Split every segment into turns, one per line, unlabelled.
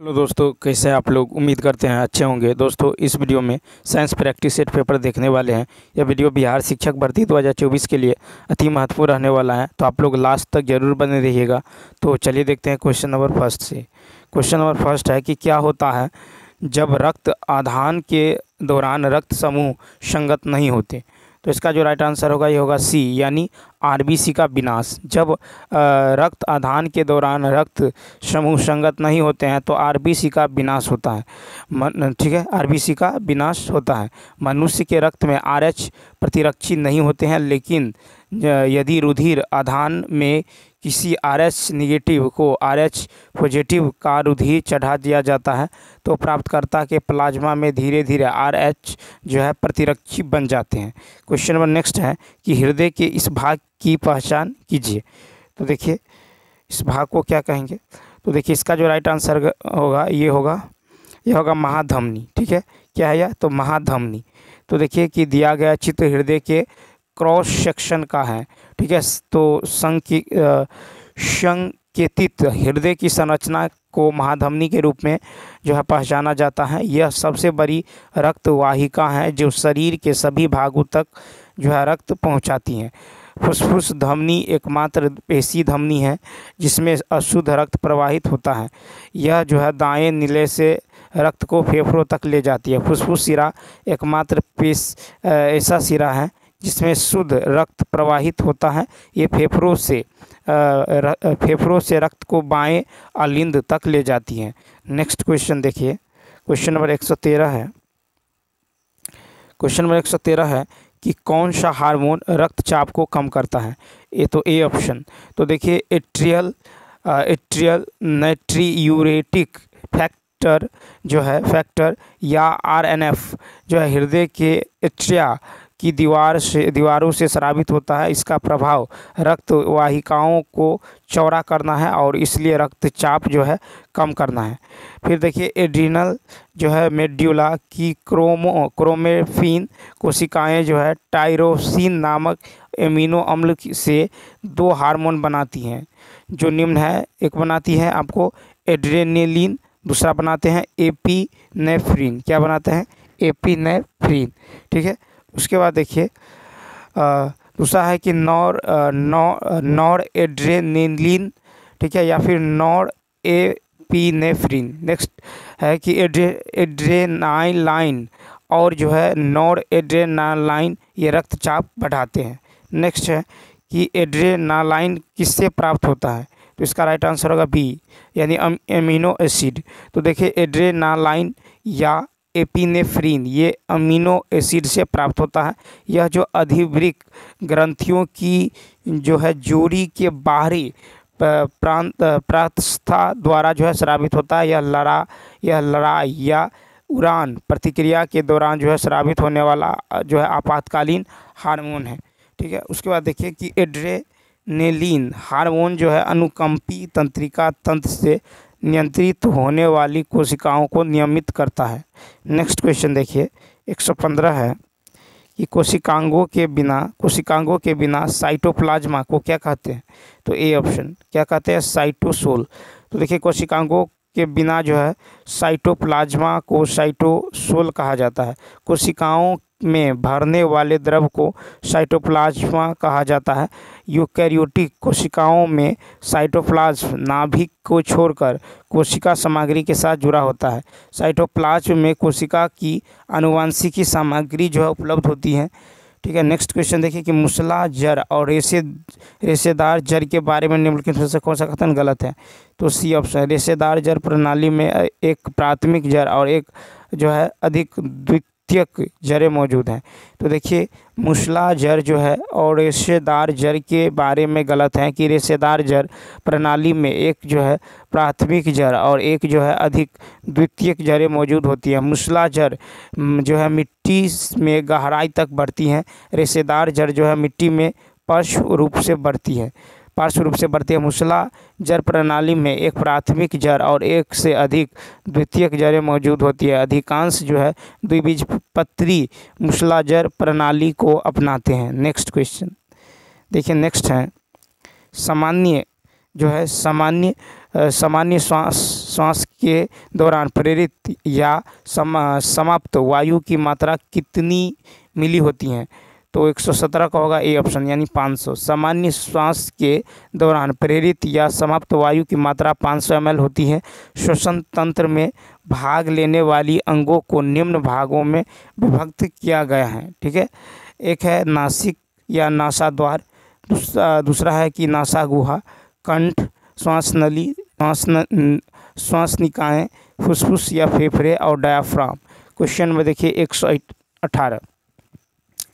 Hello दोस्तों, कैसे हैं आप लोग। उम्मीद करते हैं अच्छे होंगे। दोस्तों, इस वीडियो में साइंस प्रैक्टिस सेट पेपर देखने वाले हैं। यह वीडियो बिहार शिक्षक भर्ती 2024 के लिए अति महत्वपूर्ण रहने वाला है, तो आप लोग लास्ट तक जरूर बने रहिएगा। तो चलिए देखते हैं क्वेश्चन नंबर फर्स्ट से। क्वेश्चन नंबर फर्स्ट है कि क्या होता है जब रक्त आधान के दौरान रक्त समूह संगत नहीं होते। तो इसका जो राइट आंसर होगा ये होगा सी, यानी आरबीसी का विनाश। जब रक्त आधान के दौरान रक्त समूह संगत नहीं होते हैं तो आरबीसी का विनाश होता है। ठीक है, आरबीसी का विनाश होता है। मनुष्य के रक्त में आरएच प्रतिरक्षी नहीं होते हैं, लेकिन यदि रुधिर आधान में किसी आरएच निगेटिव को आरएच पॉजिटिव का रुधिर चढ़ा दिया जाता है तो प्राप्तकर्ता के प्लाज्मा में धीरे धीरे आरएच जो है प्रतिरक्षी बन जाते हैं। क्वेश्चन नंबर नेक्स्ट है कि हृदय के इस भाग की पहचान कीजिए। तो देखिए इस भाग को क्या कहेंगे। तो देखिए इसका जो राइट आंसर होगा ये होगा महाधमनी। ठीक है, क्या है यह? तो महाधमनी। तो देखिए कि दिया गया चित्र हृदय के क्रॉस सेक्शन का है। ठीक है, तो संकेतित हृदय की संरचना को महाधमनी के रूप में जो है पहचाना जाता है। यह सबसे बड़ी रक्त वाहिका है जो शरीर के सभी भागों तक जो है रक्त पहुंचाती है। फुसफुस धमनी एकमात्र पेशी धमनी है जिसमें अशुद्ध रक्त प्रवाहित होता है। यह जो है दाएं नीले से रक्त को फेफड़ों तक ले जाती है। फुसफुस सिरा एकमात्र ऐसा सिरा है जिसमें शुद्ध रक्त प्रवाहित होता है। ये फेफड़ों से रक्त को बाएं अलिंद तक ले जाती है। नेक्स्ट क्वेश्चन देखिए, क्वेश्चन नंबर 113 है। क्वेश्चन नंबर 113 है कि कौन सा हार्मोन रक्तचाप को कम करता है। ये तो ए ऑप्शन। तो देखिए एट्रियल नाइट्रियूरेटिक फैक्टर जो है या आरएनएफ जो है हृदय के एट्रिया की दीवारों से स्रावित होता है। इसका प्रभाव रक्त वाहिकाओं को चौड़ा करना है और इसलिए रक्तचाप जो है कम करना है। फिर देखिए एड्रिनल जो है मेड्यूला की क्रोमेफिन कोशिकाएं जो है टायरोसिन नामक एमिनो अम्ल से दो हार्मोन बनाती हैं जो निम्न है। एक बनाती है आपको एड्रेनलिन, दूसरा बनाते हैं एपिनेफ्रिन। क्या बनाते हैं? एपिनेफ्रिन। ठीक है, उसके बाद देखिए दूसरा है कि नॉर एड्रेनलिन। ठीक है, या फिर नॉर एपिनेफ्रिन। नेक्स्ट है कि एड्रेनालाइन और जो है नॉर एड्रेनालाइन ये रक्तचाप बढ़ाते हैं। नेक्स्ट है कि एड्रेनालाइन किससे प्राप्त होता है। तो इसका राइट आंसर होगा बी, यानी एमिनो एसिड। तो देखिए एड्रेनालाइन या एपिनेफ्रिन ये अमीनो एसिड से प्राप्त होता है। यह जो अधिवृक्क ग्रंथियों की जो है जोड़ी के बाहरी प्रांतस्था द्वारा जो है स्रावित होता है। यह लड़ाई या उड़ान प्रतिक्रिया के दौरान जो है स्रावित होने वाला जो है आपातकालीन हार्मोन है। ठीक है, उसके बाद देखिए कि एड्रेनेलिन हार्मोन जो है अनुकंपी तंत्रिका तंत्र से नियंत्रित होने वाली कोशिकाओं को नियमित करता है। नेक्स्ट क्वेश्चन देखिए 115 है कि कोशिकांगों के बिना साइटोप्लाज्मा को क्या कहते हैं। तो ए ऑप्शन। क्या कहते हैं? साइटोसोल। तो देखिए कोशिकांगों के बिना जो है साइटोप्लाज्मा को साइटोसोल कहा जाता है। कोशिकाओं में भरने वाले द्रव को साइटोप्लाज्मा कहा जाता है। यूकैरियोटिक कोशिकाओं में साइटोप्लाज्म नाभिक को छोड़कर कोशिका सामग्री के साथ जुड़ा होता है। साइटोप्लाज्म में कोशिका की आनुवंशिकी सामग्री जो है उपलब्ध होती है। ठीक है, नेक्स्ट क्वेश्चन देखिए कि मुसला जड़ और रेशेदार जड़ के बारे में निम्नलिखित में से कौन सा कथन गलत है। तो सी ऑप्शन। रेशेदार जड़ प्रणाली में एक प्राथमिक जड़ और एक जो है अधिक द्वितीयक जड़ें मौजूद हैं। तो देखिए मुसला जड़ जो है और रेशेदार जड़ के बारे में गलत है कि रेशेदार जड़ प्रणाली में एक जो है प्राथमिक जड़ और एक जो है अधिक द्वितीयक जड़ें मौजूद होती हैं। मुसला जड़ जो है मिट्टी में गहराई तक बढ़ती हैं। रेशेदार जड़ जो है मिट्टी में पार्श्व रूप से बढ़ती है। मुसला जड़ प्रणाली में एक प्राथमिक जड़ और एक से अधिक द्वितीयक जड़ें मौजूद होती है। अधिकांश जो है द्विबीजपत्री मुसला जड़ प्रणाली को अपनाते हैं। नेक्स्ट क्वेश्चन देखिए, नेक्स्ट है सामान्य जो है सामान्य श्वास के दौरान प्रेरित या समाप्त वायु की मात्रा कितनी मिली होती हैं? तो 117 का होगा ए ऑप्शन, यानी 500। सामान्य श्वास के दौरान प्रेरित या समाप्त वायु की मात्रा 500 ml होती है। श्वसन तंत्र में भाग लेने वाली अंगों को निम्न भागों में विभक्त किया गया है। ठीक है, एक है नासिक या नासाद्वार, दूसरा है कि नासा गुहा, कंठ, श्वास नली, श्वास निकाय, फुसफुस या फेफड़े और डायाफ्राम। क्वेश्चन में देखिए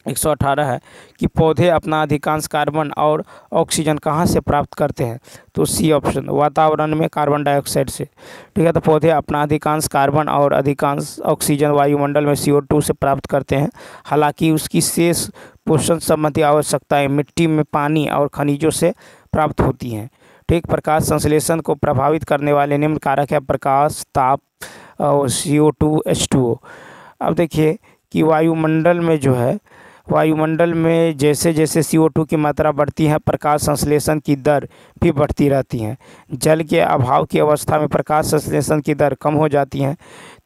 118 है कि पौधे अपना अधिकांश कार्बन और ऑक्सीजन कहाँ से प्राप्त करते हैं? तो सी ऑप्शन, वातावरण में कार्बन डाइऑक्साइड से। ठीक है, तो पौधे अपना अधिकांश कार्बन और अधिकांश ऑक्सीजन वायुमंडल में CO2 से प्राप्त करते हैं। हालांकि उसकी शेष पोषण संबंधी आवश्यकताएं मिट्टी में पानी और खनिजों से प्राप्त होती हैं। ठीक, प्रकाश संश्लेषण को प्रभावित करने वाले निम्न कारक है प्रकाश, ताप और CO2, H2O। अब देखिए कि वायुमंडल में जैसे जैसे CO2 की मात्रा बढ़ती है, प्रकाश संश्लेषण की दर भी बढ़ती रहती है। जल के अभाव की अवस्था में प्रकाश संश्लेषण की दर कम हो जाती है।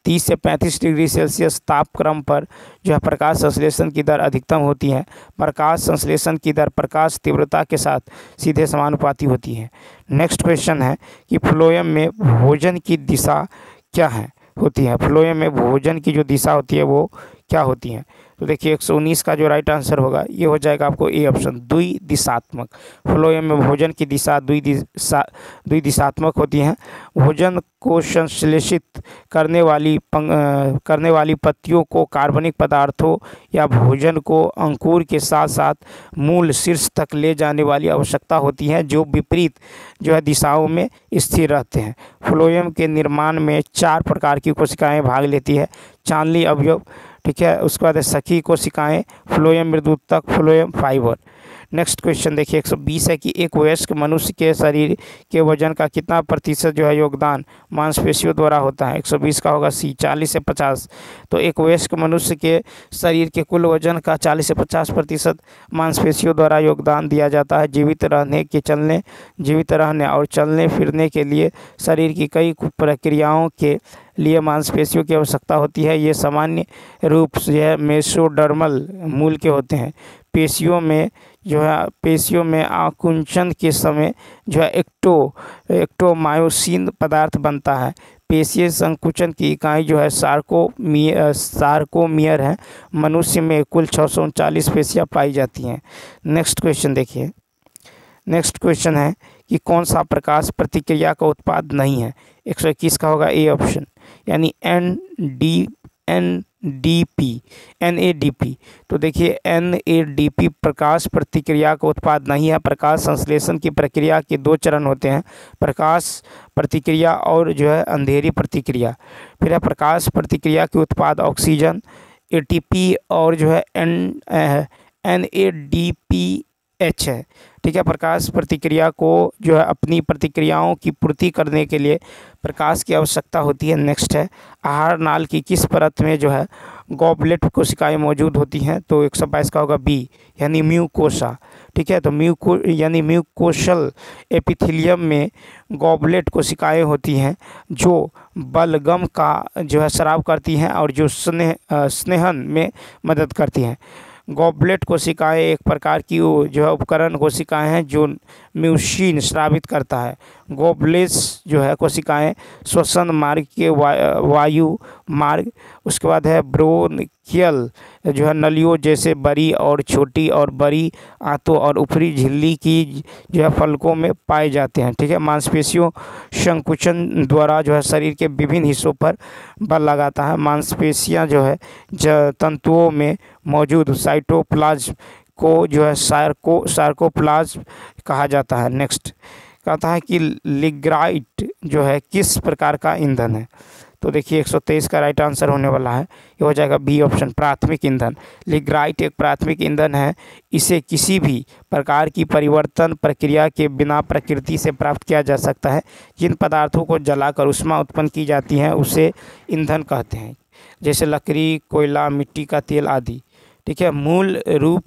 30 से 35 डिग्री सेल्सियस तापक्रम पर जो है प्रकाश संश्लेषण की दर अधिकतम होती है। प्रकाश संश्लेषण की दर प्रकाश तीव्रता के साथ सीधे समानुपाती होती है। नेक्स्ट क्वेश्चन है कि फ्लोएम में भोजन की दिशा क्या होती है? फ्लोएम में भोजन की जो दिशा होती है वो क्या होती है? तो देखिए 119 का जो राइट आंसर होगा ये हो जाएगा आपको ए ऑप्शन, द्विदिशात्मक। फ्लोएम में भोजन की दिशा द्विदिशात्मक होती है। भोजन को संश्लेषित करने वाली पत्तियों को कार्बनिक पदार्थों या भोजन को अंकुर के साथ साथ मूल शीर्ष तक ले जाने वाली आवश्यकता होती है, जो विपरीत जो है दिशाओं में स्थिर रहते हैं। फ्लोएम के निर्माण में 4 प्रकार की कोशिकाएं भाग लेती है। चांदली अवयव, ठीक है, उसके बाद सखी कोशिकाएं, फ्लोएम मृदुतक, फ्लोएम फाइबर। नेक्स्ट क्वेश्चन देखिए 120 है कि एक वयस्क मनुष्य के शरीर के वजन का कितना प्रतिशत जो है योगदान मांसपेशियों द्वारा होता है? 120 का होगा सी, 40 से 50। तो एक वयस्क मनुष्य के शरीर के कुल वजन का 40 से 50% मांसपेशियों द्वारा योगदान दिया जाता है। जीवित रहने और चलने फिरने के लिए शरीर की कई प्रक्रियाओं के लिए मांसपेशियों की आवश्यकता होती है। ये सामान्य रूप से मेसोडर्मल मूल के होते हैं। पेशियों में आकुंचन के समय जो है एक्टोमायोसिन पदार्थ बनता है। पेशीय संकुचन की इकाई जो है सार्कोमियर है। मनुष्य में कुल 639 पेशियाँ पाई जाती हैं। नेक्स्ट क्वेश्चन देखिए, नेक्स्ट क्वेश्चन है कि कौन सा प्रकाश प्रतिक्रिया का उत्पाद नहीं है? 121 का होगा ए ऑप्शन, यानी NADP। तो देखिए NADP प्रकाश प्रतिक्रिया का उत्पाद नहीं है। प्रकाश संश्लेषण की प्रक्रिया के 2 चरण होते हैं, प्रकाश प्रतिक्रिया और जो है अंधेरी प्रतिक्रिया। फिर है प्रकाश प्रतिक्रिया के उत्पाद ऑक्सीजन, ATP और जो है NADPH है। ठीक है, प्रकाश प्रतिक्रिया को जो है अपनी प्रतिक्रियाओं की पूर्ति करने के लिए प्रकाश की आवश्यकता होती है। नेक्स्ट है आहार नाल की किस परत में जो है गॉबलेट कोशिकाएं मौजूद होती हैं? तो 122 का होगा बी, यानी म्यूकोसा। ठीक है, तो म्यूकोशल एपिथेलियम में गॉबलेट कोशिकाएं होती हैं जो बलगम का जो है स्राव करती हैं और जो स्नेहन में मदद करती हैं। गॉबलेट कोशिकाएं एक प्रकार की जो है उपकरण कोशिकाएं हैं जो म्यूसिन स्रावित करता है। गॉबलेट्स जो है कोशिकाएं श्वसन मार्ग के वायु मार्ग, उसके बाद है ब्रोंकियल जो है नलियों जैसे बड़ी और छोटी और बड़ी आंतों और ऊपरी झिल्ली की जो है फलकों में पाए जाते हैं। ठीक है, मांसपेशियों संकुचन द्वारा जो है शरीर के विभिन्न हिस्सों पर बल लगाता है। मांसपेशियां जो है तंतुओं में मौजूद साइटोप्लाज्म को जो है सार्कोप्लाज्म कहा जाता है। नेक्स्ट कहता है कि लिग्नाइट जो है किस प्रकार का ईंधन है? तो देखिए 123 का राइट आंसर होने वाला है, ये हो जाएगा बी ऑप्शन, प्राथमिक ईंधन। लिग्नाइट एक प्राथमिक ईंधन है। इसे किसी भी प्रकार की परिवर्तन प्रक्रिया के बिना प्रकृति से प्राप्त किया जा सकता है। जिन पदार्थों को जलाकर ऊष्मा उत्पन्न की जाती है उसे ईंधन कहते हैं, जैसे लकड़ी, कोयला, मिट्टी का तेल आदि। ठीक है, मूल रूप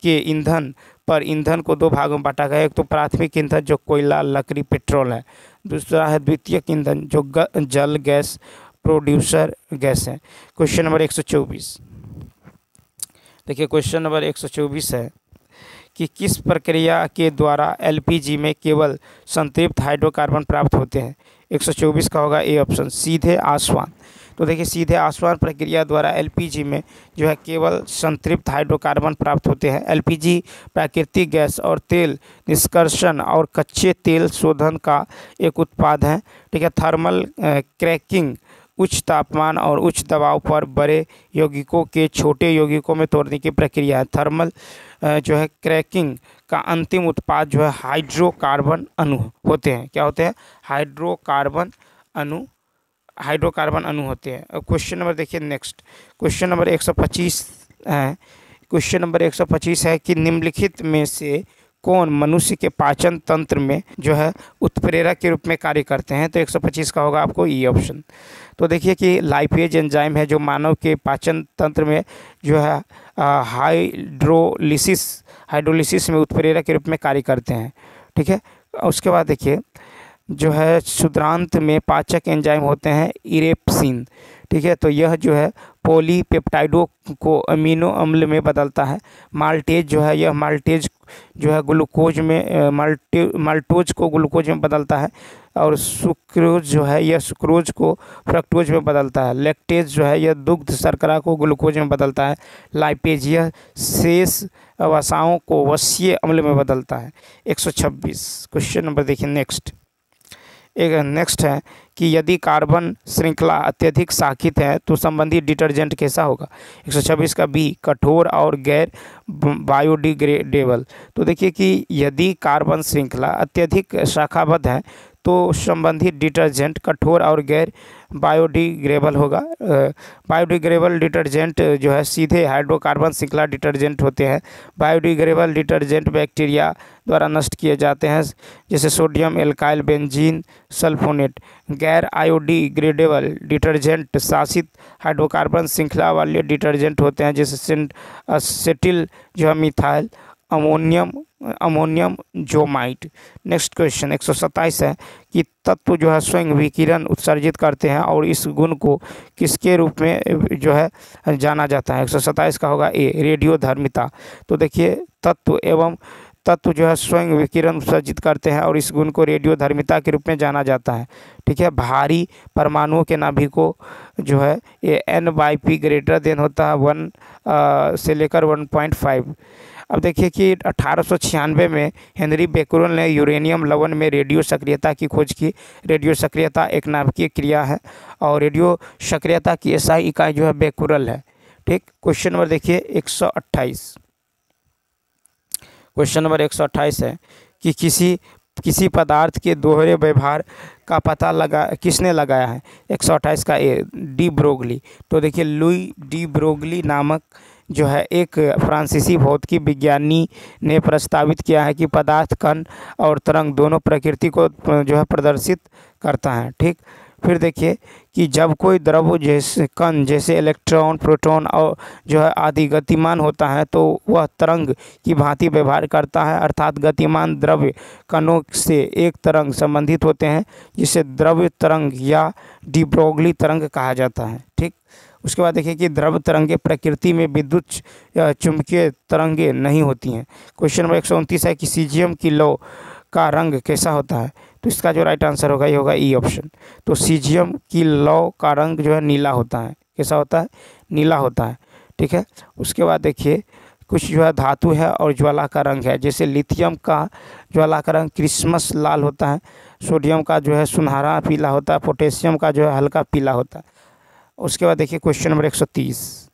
के ईंधन पर ईंधन को दो भागों में बांटा गया है। एक तो प्राथमिक ईंधन जो कोयला, लकड़ी, पेट्रोल है। दूसरा है द्वितीयक ईंधन जो जल, गैस, प्रोड्यूसर गैस है। क्वेश्चन नंबर 124 देखिए, क्वेश्चन नंबर 124 है कि किस प्रक्रिया के द्वारा एलपीजी में केवल संतृप्त हाइड्रोकार्बन प्राप्त होते हैं। 124 का होगा ए ऑप्शन, सीधे आसवन। तो देखिए, सीधे आसवन प्रक्रिया द्वारा एलपीजी में जो है केवल संतृप्त हाइड्रोकार्बन प्राप्त होते हैं। एलपीजी प्राकृतिक गैस और तेल निष्कर्षण और कच्चे तेल शोधन का एक उत्पाद है। ठीक है। थर्मल क्रैकिंग उच्च तापमान और उच्च दबाव पर बड़े यौगिकों के छोटे यौगिकों में तोड़ने की प्रक्रिया है। थर्मल जो है क्रैकिंग का अंतिम उत्पाद जो है हाइड्रोकार्बन अणु होते हैं। क्या होते हैं? हाइड्रोकार्बन अणु होते हैं। अब क्वेश्चन नंबर देखिए नेक्स्ट, क्वेश्चन नंबर 125 है। क्वेश्चन नंबर 125 है कि निम्नलिखित में से कौन मनुष्य के पाचन तंत्र में जो है उत्प्रेरक के रूप में कार्य करते हैं। तो 125 का होगा आपको ई ऑप्शन। तो देखिए कि लाइपेज एंजाइम है जो मानव के पाचन तंत्र में जो है हाइड्रोलिसिस में उत्प्रेरक के रूप में कार्य करते हैं। ठीक है। उसके बाद देखिए जो है क्षुद्रांत में पाचक एंजाइम होते हैं इरेप्सिन। ठीक है। तो यह जो है पॉलीपेप्टाइडों को अमीनो अम्ल में बदलता है। माल्टेज जो है यह माल्टेज जो है ग्लूकोज में माल्टोज को ग्लूकोज में बदलता है। और सुक्रोज जो है यह सुक्रोज को फ्रक्टोज में बदलता है। लैक्टेज जो है यह दुग्ध शर्करा को ग्लूकोज में बदलता है। लाइपेज यह शेष वसाओं को वसीय अम्ल में बदलता है। 126 क्वेश्चन नंबर देखिए नेक्स्ट है कि यदि कार्बन श्रृंखला अत्यधिक शाखित है तो संबंधित डिटर्जेंट कैसा होगा। 126 का बी, कठोर और गैर बायोडिग्रेडेबल। तो देखिए कि यदि कार्बन श्रृंखला अत्यधिक शाखाबद्ध है तो संबंधित डिटर्जेंट कठोर और गैर बायोडिग्रेडेबल होगा। बायोडिग्रेडेबल डिटर्जेंट जो है सीधे हाइड्रोकार्बन श्रृंखला डिटर्जेंट होते हैं। बायोडिग्रेडेबल डिटर्जेंट बैक्टीरिया द्वारा नष्ट किए जाते हैं, जैसे सोडियम एल्काइल बेंजीन सल्फोनेट। गैर आयोडिग्रेडेबल डिटर्जेंट शासित हाइड्रोकार्बन श्रृंखला वाले डिटर्जेंट होते हैं, जैसे एसिटिल जो है मिथाइल अमोनियम जोमाइट। नेक्स्ट क्वेश्चन 127 है कि तत्व जो है स्वयं विकिरण उत्सर्जित करते हैं और इस गुण को किसके रूप में जो है जाना जाता है। 127 का होगा ए, रेडियोधर्मिता। तो देखिए तत्व जो है स्वयं विकिरण उत्सर्जित करते हैं और इस गुण को रेडियोधर्मिता के रूप में जाना जाता है। ठीक है। भारी परमाणुओं के नाभिकों जो है ये N/P ग्रेटर देन होता है 1 से लेकर 1.5। अब देखिए कि 1896 में हेनरी बेकरेल ने यूरेनियम लवण में रेडियो सक्रियता की खोज की। रेडियो सक्रियता एक नाभिकीय क्रिया है और रेडियो सक्रियता की एसआई इकाई जो है बेकरेल है। ठीक। क्वेश्चन नंबर देखिए 128। क्वेश्चन नंबर 128 है कि किसी पदार्थ के दोहरे व्यवहार का पता किसने लगाया है। 128 का ए, डी ब्रोगली। तो देखिए लुई डी ब्रोगली नामक जो है एक फ्रांसीसी भौतिकी विज्ञानी ने प्रस्तावित किया है कि पदार्थ, कण और तरंग दोनों प्रकृति को जो है प्रदर्शित करता है। ठीक। फिर देखिए कि जब कोई द्रव जैसे कण जैसे इलेक्ट्रॉन, प्रोटॉन और जो है आदि गतिमान होता है तो वह तरंग की भांति व्यवहार करता है, अर्थात गतिमान द्रव्य कणों से एक तरंग संबंधित होते हैं जिसे द्रव्य तरंग या डी ब्रोगली तरंग कहा जाता है। ठीक। उसके बाद देखिए कि द्रव तरंगें प्रकृति में विद्युत या चुंबकीय तरंगें नहीं होती हैं। क्वेश्चन नंबर 129 है कि सीजियम की लौ का रंग कैसा होता है। तो इसका जो राइट आंसर होगा ये होगा ई ऑप्शन। तो सीजियम की लौ का रंग जो है नीला होता है। कैसा होता है? नीला होता है। ठीक है। उसके बाद देखिए कुछ जो है धातु है और ज्वाला का रंग है, जैसे लिथियम का ज्वाला का रंग क्रिसमस लाल होता है, सोडियम का जो है सुनहरा पीला होता है, पोटेशियम का जो है हल्का पीला होता है। उसके बाद देखिए क्वेश्चन नंबर 130।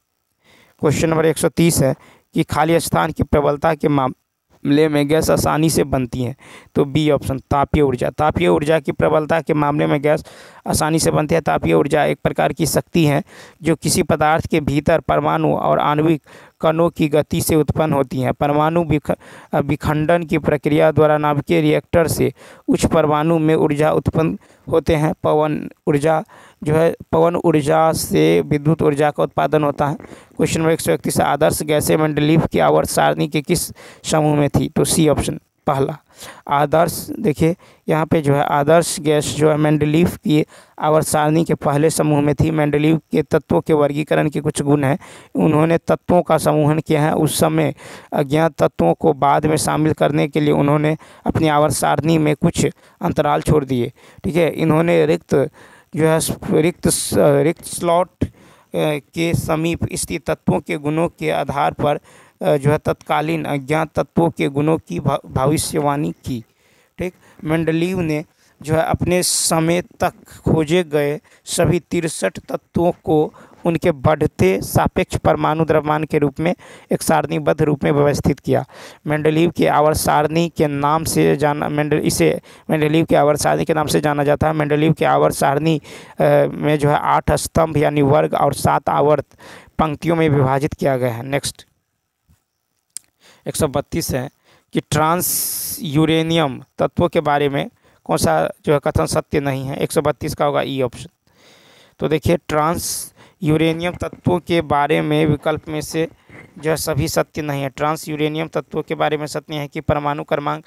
क्वेश्चन नंबर 130 है कि खाली स्थान की प्रबलता के मामले में गैस आसानी से बनती है। तो बी ऑप्शन, तापीय ऊर्जा। तापीय ऊर्जा की प्रबलता के मामले में गैस आसानी से बनती है। तापीय ऊर्जा एक प्रकार की शक्ति है जो किसी पदार्थ के भीतर परमाणु और आणविक कणों की गति से उत्पन्न होती है। परमाणु विखंडन की प्रक्रिया द्वारा नाभिकीय रिएक्टर से उच्च परमाणु में ऊर्जा उत्पन्न होते हैं। पवन ऊर्जा जो है पवन ऊर्जा से विद्युत ऊर्जा का उत्पादन होता है। क्वेश्चन नंबर 131 है, आदर्श गैसें मेंडलीव की आवर्त सारणी के किस समूह में थी? तो सी ऑप्शन पहला। आदर्श, देखिए यहाँ पे जो है आदर्श गैस जो है मेंडलीव की आवर्त सारणी के पहले समूह में थी। मेंडलीव के तत्वों के वर्गीकरण के कुछ गुण हैं, उन्होंने तत्वों का समूहन किया है। उस समय अज्ञात तत्वों को बाद में शामिल करने के लिए उन्होंने अपनी आवर्त सारणी में कुछ अंतराल छोड़ दिए। ठीक है, इन्होंने रिक्त स्लॉट के समीप स्थित तत्वों के गुणों के आधार पर जो है तत्कालीन अज्ञात तत्वों के गुणों की भविष्यवाणी की। ठीक, मेंडलीव ने जो है अपने समय तक खोजे गए सभी 63 तत्वों को उनके बढ़ते सापेक्ष परमाणु द्रव्यमान के रूप में एक सारणीबद्ध रूप में व्यवस्थित किया। मेंडलीव की आवर्त सारणी के नाम से मेंडलीव की आवर्त सारणी के नाम से जाना जाता है। मेंडलीव की आवर्त सारणी में जो है 8 स्तंभ यानी वर्ग और 7 आवर्त पंक्तियों में विभाजित किया गया है। नेक्स्ट 132 है कि ट्रांस यूरेनियम तत्वों के बारे में कौन सा जो है कथन सत्य नहीं है? 132 का होगा ई ऑप्शन। तो देखिए ट्रांस यूरेनियम तत्वों के बारे में विकल्प में से जो है सभी सत्य नहीं है। ट्रांस यूरेनियम तत्वों के बारे में सत्य है कि परमाणु क्रमांक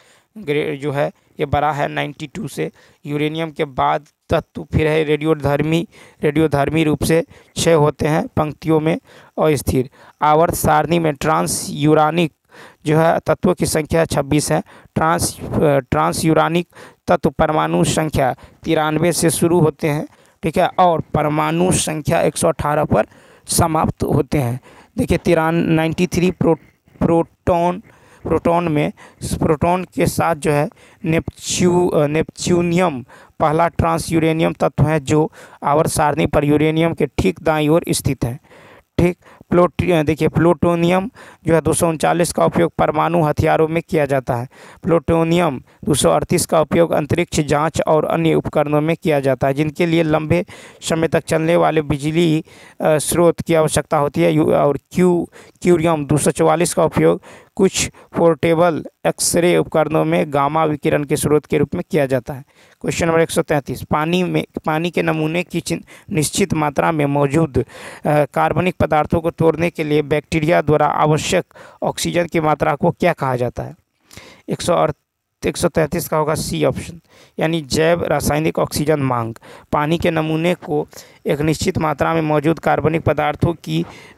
जो है ये बड़ा है 92 से। यूरेनियम के बाद तत्व फिर है रेडियोधर्मी रूप से 6 होते हैं पंक्तियों में और स्थिर। आवर्त सारणी में ट्रांस यूरानिक जो है तत्वों की संख्या 26 है। ट्रांस यूरानिक तत्व परमाणु संख्या 93 से शुरू होते हैं। ठीक है, और परमाणु संख्या 118 पर समाप्त होते हैं। देखिए 93 प्रोटॉन के साथ जो है नेपच्यूनियम पहला ट्रांस यूरेनियम तत्व है जो आवर्त सारणी पर यूरेनियम के ठीक दाईं ओर स्थित है। ठीक, देखिए प्लूटोनियम जो है 239 का उपयोग परमाणु हथियारों में किया जाता है। प्लूटोनियम 238 का उपयोग अंतरिक्ष जांच और अन्य उपकरणों में किया जाता है जिनके लिए लंबे समय तक चलने वाले बिजली स्रोत की आवश्यकता होती है। और क्यूरियम 244 का उपयोग कुछ पोर्टेबल एक्सरे उपकरणों में गामा विकिरण के स्रोत के रूप में किया जाता है। क्वेश्चन नंबर 133, पानी के नमूने की निश्चित मात्रा में मौजूद कार्बनिक पदार्थों को तोड़ने के लिए बैक्टीरिया द्वारा आवश्यक ऑक्सीजन की मात्रा को क्या कहा जाता है? 133 का होगा सी ऑप्शन, यानी जैव रासायनिक ऑक्सीजन मांग। पानी के नमूने को एक निश्चित मात्रा में मौजूद कार्बनिक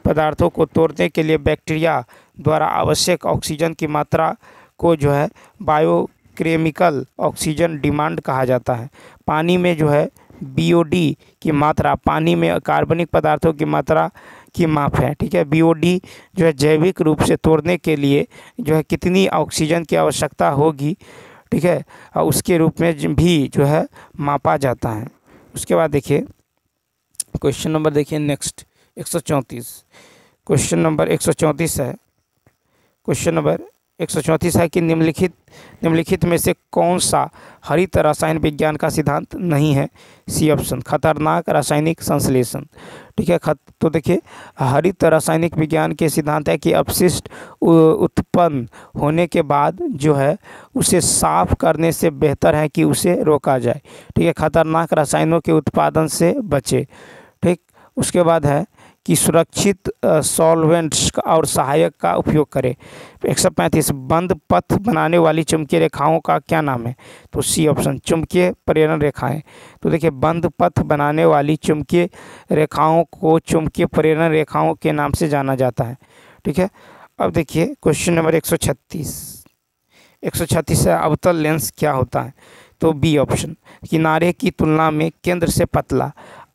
पदार्थों को तोड़ने के लिए बैक्टीरिया द्वारा आवश्यक ऑक्सीजन की मात्रा को जो है बायोकेमिकल ऑक्सीजन डिमांड कहा जाता है। पानी में जो है बीओडी की मात्रा पानी में कार्बनिक पदार्थों की मात्रा की माप है। ठीक है, बीओडी जो है जैविक रूप से तोड़ने के लिए जो है कितनी ऑक्सीजन की आवश्यकता होगी, ठीक है, और उसके रूप में भी जो है मापा जाता है। उसके बाद देखिए क्वेश्चन नंबर देखिए नेक्स्ट 134। क्वेश्चन नंबर 134 है। क्वेश्चन नंबर 134 है कि निम्नलिखित में से कौन सा हरित रसायन विज्ञान का सिद्धांत नहीं है? सी ऑप्शन, खतरनाक रासायनिक संश्लेषण। ठीक है, तो देखिए हरित रासायनिक विज्ञान के सिद्धांत है कि अपशिष्ट उत्पन्न होने के बाद जो है उसे साफ करने से बेहतर है कि उसे रोका जाए। ठीक है, खतरनाक रसायनों के उत्पादन से बचे। ठीक, उसके बाद है कि सुरक्षित सॉल्वेंट्स और सहायक का उपयोग करें। 135, बंद पथ बनाने वाली चुंबकीय रेखाओं का क्या नाम है? तो सी ऑप्शन, चुंबकीय प्रेरण रेखाएं। तो देखिए बंद पथ बनाने वाली चुंबकीय रेखाओं को चुंबकीय प्रेरण रेखाओं के नाम से जाना जाता है। ठीक है, अब देखिए क्वेश्चन नंबर 136 है, अवतल लेंस क्या होता है? तो बी ऑप्शन, किनारे की तुलना में केंद्र से पतला।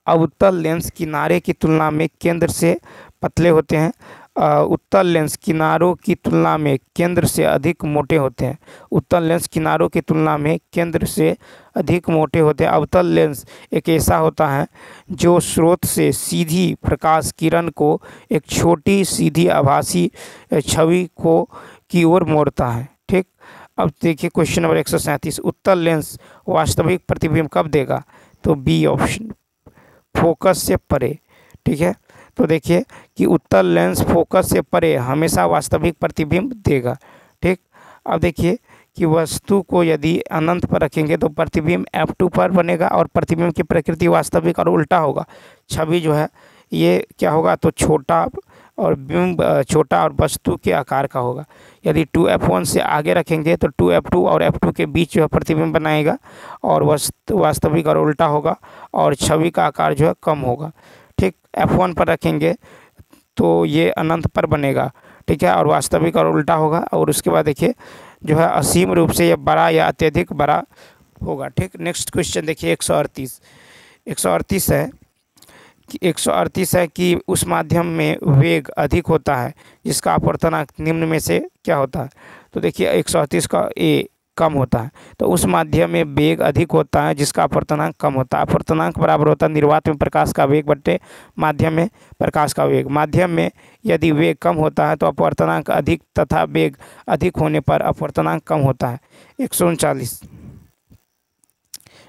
अवतल लेंस किनारे की तुलना में केंद्र से पतले होते हैं। उत्तल लेंस किनारों की तुलना में केंद्र से अधिक मोटे होते हैं। उत्तल लेंस किनारों की तुलना में केंद्र से अधिक मोटे होते हैं। अवतल लेंस एक ऐसा होता है जो स्रोत से सीधी प्रकाश किरण को एक छोटी सीधी आभासी छवि को की ओर मोड़ता है। ठीक, अब देखिए क्वेश्चन नंबर 137, उत्तल लेंस वास्तविक प्रतिबिंब कब देगा? तो बी ऑप्शन, फोकस से परे। ठीक है, तो देखिए कि उत्तल लेंस फोकस से परे हमेशा वास्तविक प्रतिबिंब देगा। ठीक, अब देखिए कि वस्तु को यदि अनंत पर रखेंगे तो प्रतिबिंब F2 पर बनेगा और प्रतिबिंब की प्रकृति वास्तविक और उल्टा होगा। छवि जो है ये क्या होगा, तो छोटा और बिंब छोटा और वस्तु के आकार का होगा। यदि 2F1 से आगे रखेंगे तो 2F2 और F2 के बीच जो है प्रतिबिंब बनाएगा और वास्तविक और उल्टा होगा और छवि का आकार जो है कम होगा। ठीक, F1 पर रखेंगे तो ये अनंत पर बनेगा, ठीक है, और वास्तविक और उल्टा होगा। और उसके बाद देखिए जो है असीम रूप से ये बड़ा या अत्यधिक बड़ा होगा। ठीक, नेक्स्ट क्वेश्चन देखिए 138 है कि 138 है कि उस माध्यम में वेग अधिक होता है जिसका अपवर्तनांक निम्न में से क्या होता है। तो देखिए 138 का ए कम होता है, तो उस माध्यम में वेग अधिक होता है जिसका अपवर्तनांक कम होता है। अपवर्तनांक बराबर होता है निर्वात में प्रकाश का वेग बट्टे माध्यम में प्रकाश का वेग। माध्यम में यदि वेग कम होता है तो अपवर्तनांक अधिक तथा वेग अधिक होने पर अपवर्तनांक कम होता है।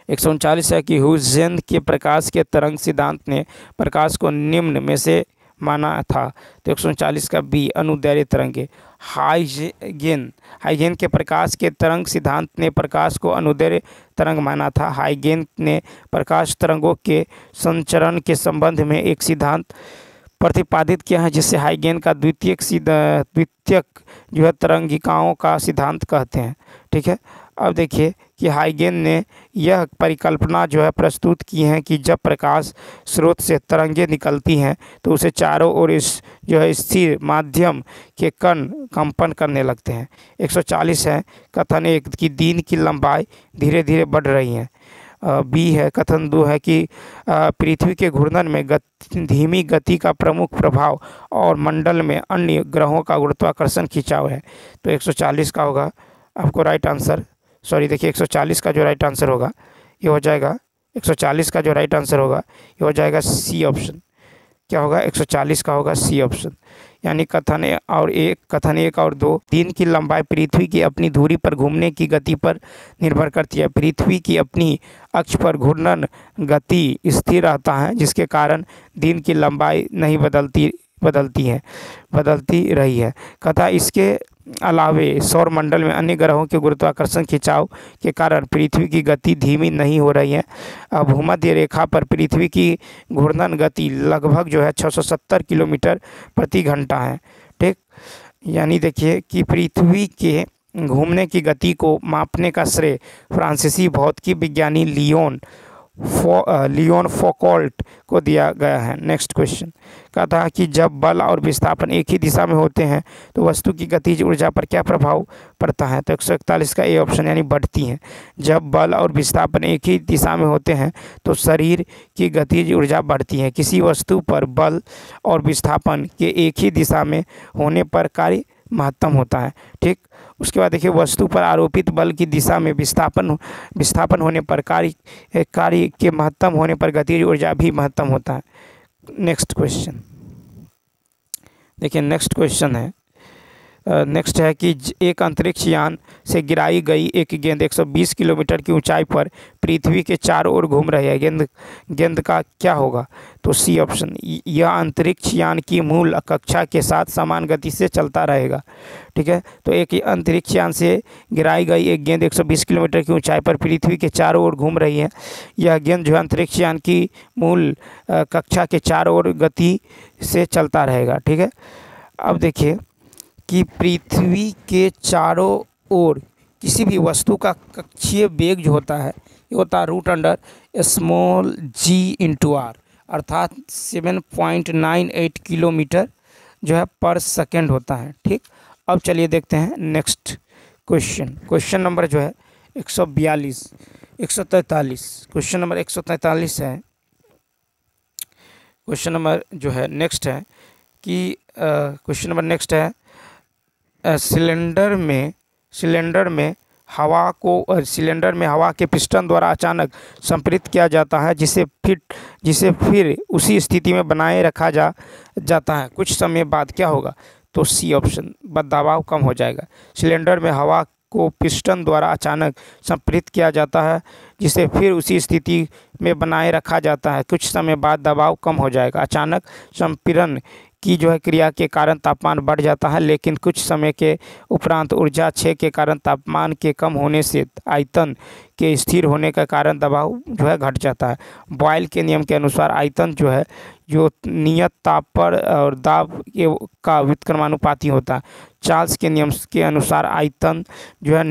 139 है कि ह्यूजेन के प्रकाश के तरंग सिद्धांत ने प्रकाश को निम्न में से माना था। तो 139 का बी अनुदैर्घ्य तरंगे। हाइगेन के प्रकाश के तरंग सिद्धांत ने प्रकाश को अनुदैर्घ्य तरंग माना था। हाइगेन ने प्रकाश तरंगों के संचरण के संबंध में एक सिद्धांत प्रतिपादित किया है जिसे हाइगेन का द्वितीयक जो है तरंगिकाओं का सिद्धांत कहते हैं। ठीक है, अब देखिए कि हाइगेन ने यह परिकल्पना जो है प्रस्तुत की है कि जब प्रकाश स्रोत से तरंगें निकलती हैं तो उसे चारों ओर इस जो है स्थिर माध्यम के कण कंपन करने लगते हैं। 140 है कथन एक कि दिन की लंबाई धीरे धीरे बढ़ रही है। बी है कथन 2 है कि पृथ्वी के घूर्णन में धीमी गति का प्रमुख प्रभाव और मंडल में अन्य ग्रहों का गुरुत्वाकर्षण खिंचाव है। तो 140 का होगा आपको राइट आंसर, सॉरी देखिए 140 का जो राइट आंसर होगा ये हो जाएगा 140 का जो राइट आंसर होगा ये हो जाएगा सी ऑप्शन। क्या होगा, 140 का होगा सी ऑप्शन। यानी कथन एक और दो, दिन की लंबाई पृथ्वी की अपनी धुरी पर घूमने की गति पर निर्भर करती है। पृथ्वी की अपनी अक्ष पर घूर्णन गति स्थिर रहता है जिसके कारण दिन की लंबाई नहीं बदलती रही है। कथा इसके अलावे सौरमंडल में अन्य ग्रहों के गुरुत्वाकर्षण खिंचाव के कारण पृथ्वी की गति धीमी नहीं हो रही है। भूमध्य रेखा पर पृथ्वी की घूर्णन गति लगभग जो है 670 किलोमीटर प्रति घंटा है। ठीक, यानी देखिए कि पृथ्वी के घूमने की गति को मापने का श्रेय फ्रांसीसी भौतिकी विज्ञानी लियोन फौकॉल्ट को दिया गया है। नेक्स्ट क्वेश्चन कहता है कि जब बल और विस्थापन एक ही दिशा में होते हैं तो वस्तु की गतिज ऊर्जा पर क्या प्रभाव पड़ता है। तो 141 का ए ऑप्शन यानी बढ़ती है। जब बल और विस्थापन एक ही दिशा में होते हैं तो शरीर की गतिज ऊर्जा बढ़ती है। किसी वस्तु पर बल और विस्थापन के एक ही दिशा में होने पर कार्य महत्तम होता है। ठीक, उसके बाद देखिए वस्तु पर आरोपित बल की दिशा में विस्थापन होने पर कार्य के महत्तम होने पर गतिज ऊर्जा भी महत्तम होता है। नेक्स्ट क्वेश्चन देखिए, नेक्स्ट क्वेश्चन है नेक्स्ट है कि एक अंतरिक्ष यान से गिराई गई एक गेंद 120 किलोमीटर की ऊंचाई पर पृथ्वी के चारों ओर घूम रही है। गेंद का क्या होगा। तो सी ऑप्शन, यह अंतरिक्ष यान की मूल कक्षा के साथ समान गति से चलता रहेगा। ठीक है, तो एक अंतरिक्ष यान से गिराई गई एक गेंद 120 किलोमीटर की ऊंचाई पर पृथ्वी के चारों ओर घूम रही है। यह गेंद जो है अंतरिक्ष यान की मूल कक्षा के चारों ओर गति से चलता रहेगा। ठीक है, अब देखिए कि पृथ्वी के चारों ओर किसी भी वस्तु का कक्षीय वेग जो होता है ये होता है √g/r अर्थात 7.98 किलोमीटर जो है पर सेकेंड होता है। ठीक, अब चलिए देखते हैं नेक्स्ट क्वेश्चन नंबर जो है 143 क्वेश्चन नंबर 143 है। क्वेश्चन नंबर जो है नेक्स्ट है कि क्वेश्चन नंबर नेक्स्ट है सिलेंडर में हवा के पिस्टन द्वारा अचानक संपीड़ित किया जाता है जिसे फिर उसी स्थिति में बनाए रखा जाता है। कुछ समय बाद क्या होगा। तो सी ऑप्शन, दबाव कम हो जाएगा। सिलेंडर में हवा को पिस्टन द्वारा अचानक संपीड़ित किया जाता है जिसे फिर उसी स्थिति में बनाए रखा जाता है। कुछ समय बाद दबाव कम हो जाएगा। अचानक संपीड़न की जो है क्रिया के कारण तापमान बढ़ जाता है, लेकिन कुछ समय के उपरांत ऊर्जा क्षय के कारण तापमान के कम होने से आयतन के स्थिर होने के कारण दबाव जो है घट जाता है। बॉयल के नियम के अनुसार आयतन जो है जो नियत ताप पर और दाब का व्युत्क्रमानुपाती होता है। चार्ल्स के नियम के अनुसार आयतन जो है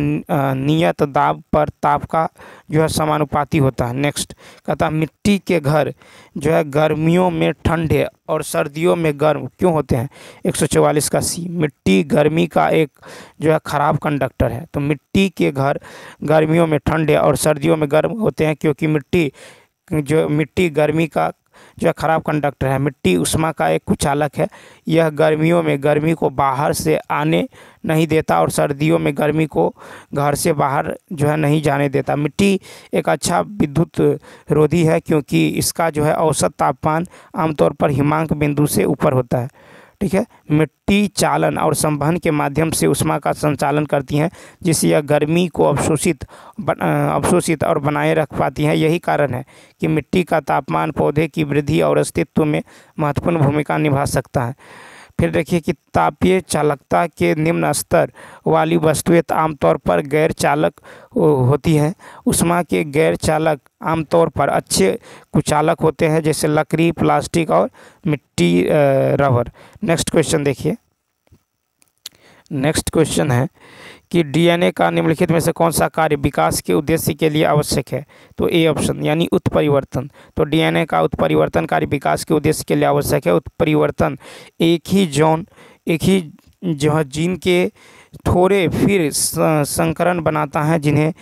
नियत दाब पर ताप का जो है समानुपाती होता है। नेक्स्ट कहता है मिट्टी के घर जो है गर्मियों में ठंडे और सर्दियों में गर्म क्यों होते हैं। 144 का सी। मिट्टी गर्मी का एक जो है खराब कंडक्टर है। तो मिट्टी के घर गर्मियों में ठंडे और सर्दियों में गर्म होते हैं क्योंकि मिट्टी गर्मी का जो है खराब कंडक्टर है। मिट्टी ऊष्मा का एक कुचालक है। यह गर्मियों में गर्मी को बाहर से आने नहीं देता और सर्दियों में गर्मी को घर से बाहर जो है नहीं जाने देता। मिट्टी एक अच्छा विद्युत रोधी है क्योंकि इसका जो है औसत तापमान आमतौर पर हिमांक बिंदु से ऊपर होता है। ठीक है। मिट्टी चालन और संवहन के माध्यम से ऊष्मा का संचालन करती हैं, जिससे यह गर्मी को अवशोषित और बनाए रख पाती हैं। यही कारण है कि मिट्टी का तापमान पौधे की वृद्धि और अस्तित्व में महत्वपूर्ण भूमिका निभा सकता है। फिर देखिए कि तापीय चालकता के निम्न स्तर वाली वस्तुएं आमतौर पर गैर चालक होती हैं। ऊष्मा के गैर चालक आमतौर पर अच्छे कुचालक होते हैं, जैसे लकड़ी, प्लास्टिक और मिट्टी, रबर। नेक्स्ट क्वेश्चन देखिए। नेक्स्ट क्वेश्चन है कि डीएनए का निम्नलिखित में से कौन सा कार्य विकास के उद्देश्य के लिए आवश्यक है। तो ए ऑप्शन यानी उत्परिवर्तन। तो डीएनए का उत्परिवर्तन कार्य विकास के उद्देश्य के लिए आवश्यक है। उत्परिवर्तन एक ही जो है जीन के थोड़े फिर संकरण बनाता है, जिन्हें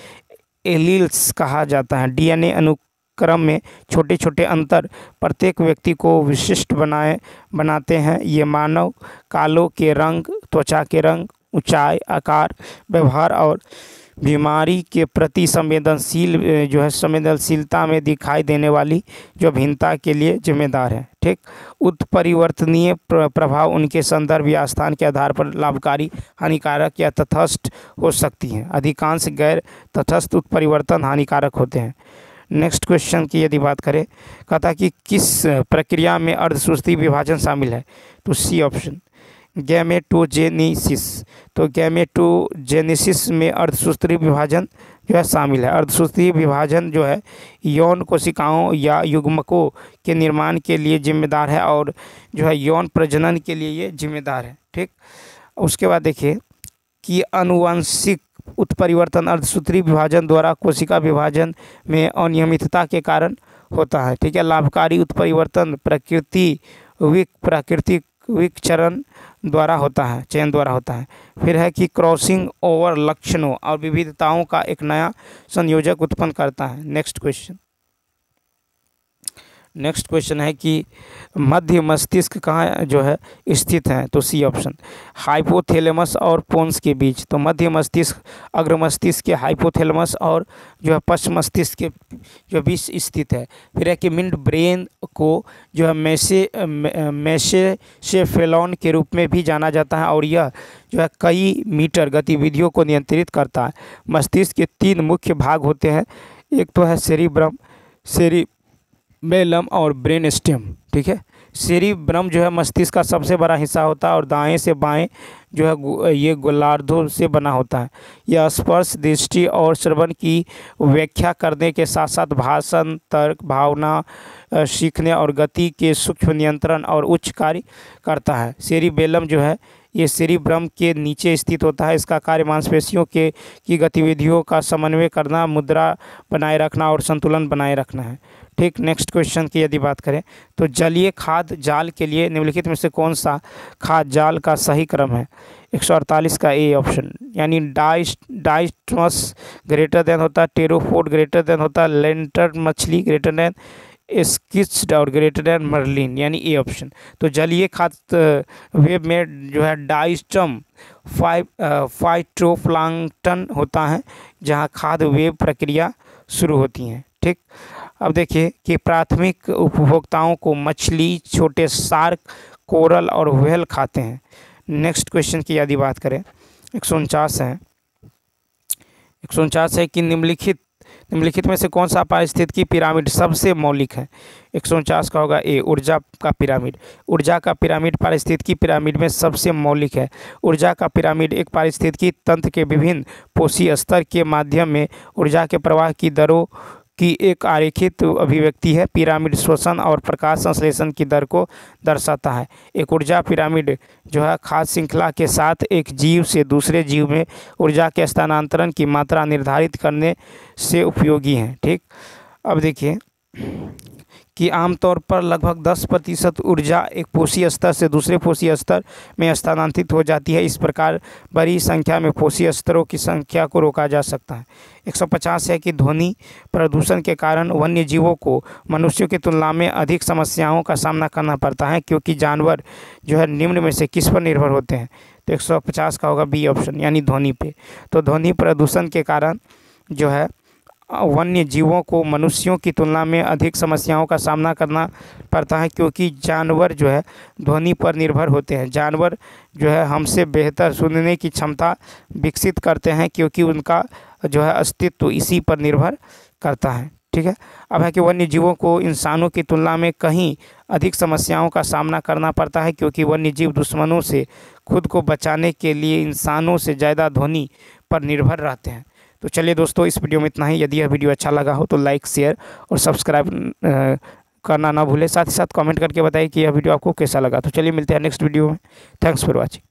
एलील्स कहा जाता है। डीएनए अनुक्रम में छोटे छोटे अंतर प्रत्येक व्यक्ति को विशिष्ट बनाते हैं। ये मानव कालों के रंग, त्वचा के रंग, ऊंचाई, आकार, व्यवहार और बीमारी के प्रति संवेदनशीलता में दिखाई देने वाली जो भिन्नता के लिए जिम्मेदार है। ठीक। उत्परिवर्तनीय प्रभाव उनके संदर्भ या स्थान के आधार पर लाभकारी, हानिकारक या तटस्थ हो सकती हैं। अधिकांश गैर तटस्थ उत्परिवर्तन हानिकारक होते हैं। नेक्स्ट क्वेश्चन की यदि बात करें, कहता कि किस प्रक्रिया में अर्धसूत्री विभाजन शामिल है। तो सी ऑप्शन गैमेटोजेनेसिस। तो गैमेटोजेनेसिस में अर्धसूत्री विभाजन जो है शामिल है। अर्धसूत्री विभाजन जो है यौन कोशिकाओं या युग्मकों के निर्माण के लिए जिम्मेदार है और जो है यौन प्रजनन के लिए ये जिम्मेदार है। ठीक। उसके बाद देखिए कि आनुवंशिक उत्परिवर्तन अर्धसूत्री विभाजन द्वारा कोशिका विभाजन में अनियमितता के कारण होता है। ठीक है। लाभकारी उत्परिवर्तन प्राकृतिक विचरण द्वारा होता है, चयन द्वारा होता है। फिर है कि क्रॉसिंग ओवर लक्षणों और विविधताओं का एक नया संयोजक उत्पन्न करता है। नेक्स्ट क्वेश्चन है कि मध्य मस्तिष्क कहाँ जो है स्थित है। तो सी ऑप्शन हाइपोथैलेमस और पोन्स के बीच। तो मध्य मस्तिष्क अग्र मस्तिष्क के हाइपोथैलेमस और जो है पश्च मस्तिष्क के जो बीच स्थित है। फिर है कि मिड ब्रेन को जो है मेसेंसेफेलॉन के रूप में भी जाना जाता है और यह जो है कई मीटर गतिविधियों को नियंत्रित करता है। मस्तिष्क के 3 मुख्य भाग होते हैं। एक तो है सेरिब्रम, सेरिबेलम और ब्रेन स्टेम। ठीक है। सेरिब्रम जो है मस्तिष्क का सबसे बड़ा हिस्सा होता है और दाएं से बाएं जो है ये गोलार्धों से बना होता है। यह स्पर्श, दृष्टि और श्रवण की व्याख्या करने के साथ साथ भाषण, तर्क, भावना, सीखने और गति के सूक्ष्म नियंत्रण और उच्च कार्य करता है। सेरिबेलम जो है ये सेरिब्रम के नीचे स्थित होता है। इसका कार्य मांसपेशियों की गतिविधियों का समन्वय करना, मुद्रा बनाए रखना और संतुलन बनाए रखना है। ठीक। नेक्स्ट क्वेश्चन की यदि बात करें तो जलीय खाद्य जाल के लिए निम्नलिखित में से कौन सा खाद्य जाल का सही क्रम है। 148 का ए ऑप्शन यानी डाइस्टमस ग्रेटर देन होता है, टेरोपोड ग्रेटर देन होता है, लेंटर मछली ग्रेटर देन स्किच्ड और ग्रेटर देन मर्लिन यानी ए ऑप्शन। तो जलीय खाद्य वेब में जो है डाइस्टम फाइटोप्लैंक्टन होता है, जहां खाद्य वेब प्रक्रिया शुरू होती है। ठीक। अब देखिए कि प्राथमिक उपभोक्ताओं को मछली, छोटे शार्क, कोरल और व्हेल खाते हैं। नेक्स्ट क्वेश्चन की यदि बात करें 149 है कि निम्नलिखित में से कौन सा पारिस्थितिकी पिरामिड सबसे मौलिक है? 149 का होगा ए, ऊर्जा का पिरामिड। ऊर्जा का पिरामिड पारिस्थितिकी पिरामिड में सबसे मौलिक है। ऊर्जा का पिरामिड एक पारिस्थितिकी तंत्र के विभिन्न पोषी स्तर के माध्यम में ऊर्जा के प्रवाह की दरों की एक आरेखित अभिव्यक्ति है। पिरामिड श्वसन और प्रकाश संश्लेषण की दर को दर्शाता है। एक ऊर्जा पिरामिड जो है खाद्य श्रृंखला के साथ एक जीव से दूसरे जीव में ऊर्जा के स्थानांतरण की मात्रा निर्धारित करने से उपयोगी है। ठीक, अब देखिए कि आमतौर पर लगभग 10% ऊर्जा एक पोषी स्तर से दूसरे पोषी स्तर में स्थानांतरित हो जाती है। इस प्रकार बड़ी संख्या में पोषी स्तरों की संख्या को रोका जा सकता है। 150 है कि ध्वनि प्रदूषण के कारण वन्य जीवों को मनुष्यों की तुलना में अधिक समस्याओं का सामना करना पड़ता है, क्योंकि जानवर जो है निम्न में से किस पर निर्भर होते हैं? तो 150 का होगा बी ऑप्शन, यानी ध्वनि पे। तो ध्वनि प्रदूषण के कारण जो है वन्य जीवों को मनुष्यों की तुलना में अधिक समस्याओं का सामना करना पड़ता है, क्योंकि जानवर जो है ध्वनि पर निर्भर होते हैं। जानवर जो है हमसे बेहतर सुनने की क्षमता विकसित करते हैं, क्योंकि उनका जो है अस्तित्व इसी पर निर्भर करता है। ठीक है, अब है कि वन्य जीवों को इंसानों की तुलना में कहीं अधिक समस्याओं का सामना करना पड़ता है, क्योंकि वन्य जीव दुश्मनों से खुद को बचाने के लिए इंसानों से ज़्यादा ध्वनि पर निर्भर रहते हैं। तो चलिए दोस्तों, इस वीडियो में इतना ही। यदि यह वीडियो अच्छा लगा हो तो लाइक, शेयर और सब्सक्राइब करना ना भूलें। साथ ही साथ कमेंट करके बताइए कि यह वीडियो आपको कैसा लगा। तो चलिए मिलते हैं नेक्स्ट वीडियो में। Thanks for watching.